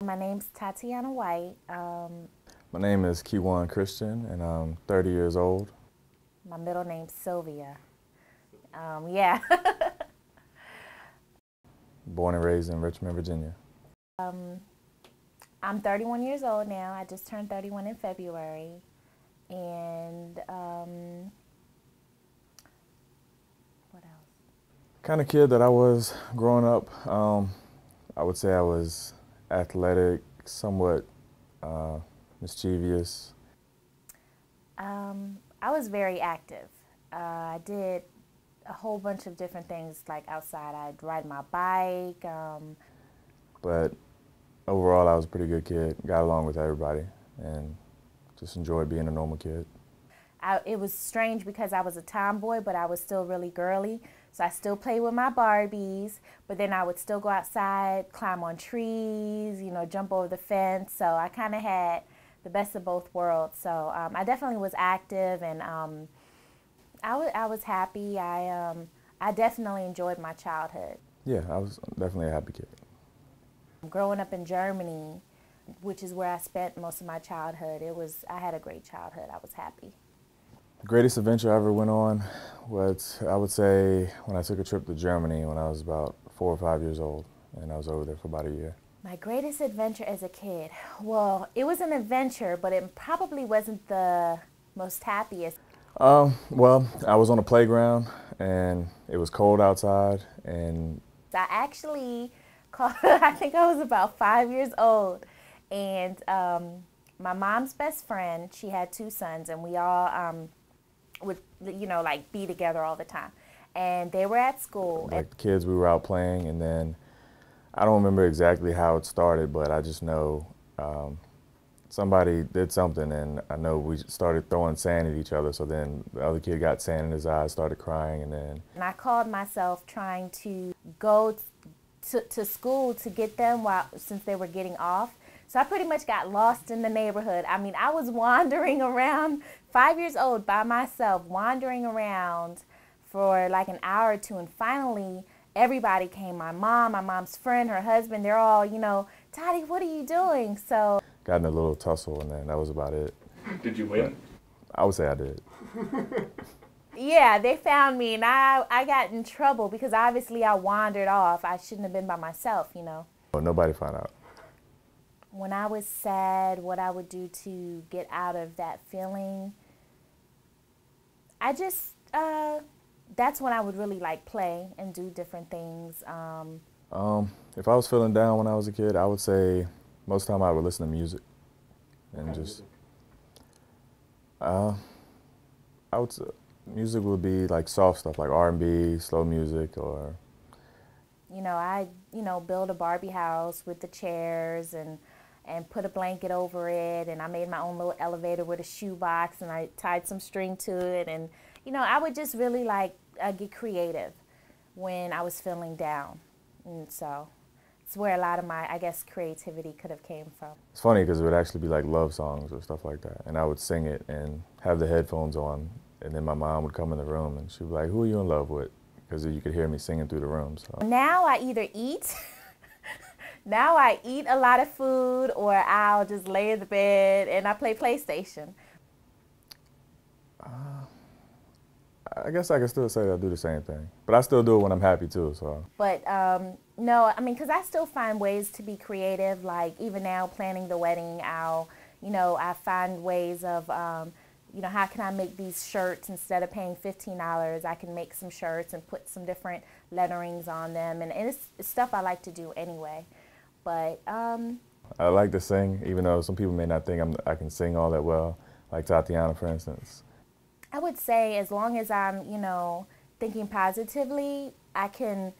My name's Tatjana White. My name is Kiwian Christian, and I'm 30 years old. My middle name's Sylvia. Yeah. Born and raised in Richmond, Virginia. I'm 31 years old now. I just turned 31 in February. And what else? Kind of kid that I was growing up. I would say I was athletic, somewhat mischievous. I was very active. I did a whole bunch of different things like outside. I'd ride my bike. But overall, I was a pretty good kid. Got along with everybody and just enjoyed being a normal kid. It was strange because I was a tomboy, but I was still really girly. So I still played with my Barbies, but then I would still go outside, climb on trees, jump over the fence. So I kind of had the best of both worlds. So I definitely was active, and I was happy. I definitely enjoyed my childhood. Yeah, I was definitely a happy kid. Growing up in Germany, which is where I spent most of my childhood, I had a great childhood. I was happy. The greatest adventure I ever went on was, I would say, when I took a trip to Germany when I was about 4 or 5 years old, and I was over there for about a year. My greatest adventure as a kid? Well, it was an adventure, but it probably wasn't the most happiest. Well, I was on a playground, and it was cold outside, and I actually called, I think I was about 5 years old, and my mom's best friend, she had 2 sons, and we all would, like be together all the time. And they were at school. Like the kids, we were out playing, and then I don't remember exactly how it started, but I just know somebody did something, and I know we started throwing sand at each other. So then the other kid got sand in his eyes, started crying, and then... And I called myself trying to go to school to get them since they were getting off. So I pretty much got lost in the neighborhood. I mean, I was wandering around, 5 years old, by myself, wandering around for like an hour or two, and finally everybody came. My mom, my mom's friend, her husband, they're all, Toddy, what are you doing? So got in a little tussle, and then that was about it. Did you win? I would say I did. Yeah, they found me, and I got in trouble because obviously I wandered off. I shouldn't have been by myself, But nobody found out. When I was sad, what I would do to get out of that feeling, I just, that's when I would really like play and do different things. If I was feeling down when I was a kid, I would say most of the time I would listen to music. And just, I would say music would be like soft stuff, like R&B, slow music, or... I, build a Barbie house with the chairs and put a blanket over it, and I made my own little elevator with a shoebox, and I tied some string to it, and I would just really like get creative when I was feeling down, and so it's where a lot of my, I guess, creativity could have came from. It's funny because it would actually be like love songs or stuff like that, and I would sing it and have the headphones on, and then my mom would come in the room and she'd be like, "Who are you in love with?" Because you could hear me singing through the room. So now I either eat. Now I eat a lot of food, or I'll just lay in the bed and I play PlayStation. I guess I can still say I do the same thing, but I still do it when I'm happy too. So. But no, I mean, because I still find ways to be creative. Like even now, planning the wedding, I find ways of, how can I make these shirts instead of paying $15? I can make some shirts and put some different letterings on them, and it's stuff I like to do anyway. But I like to sing, even though some people may not think I can sing all that well, like Tatjana, for instance. I would say as long as I'm, thinking positively, I can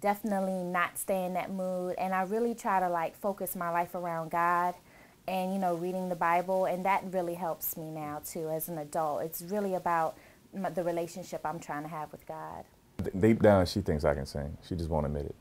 definitely not stay in that mood. And I really try to like focus my life around God and, reading the Bible. And that really helps me now too as an adult. It's really about the relationship I'm trying to have with God. Deep down, she thinks I can sing. She just won't admit it.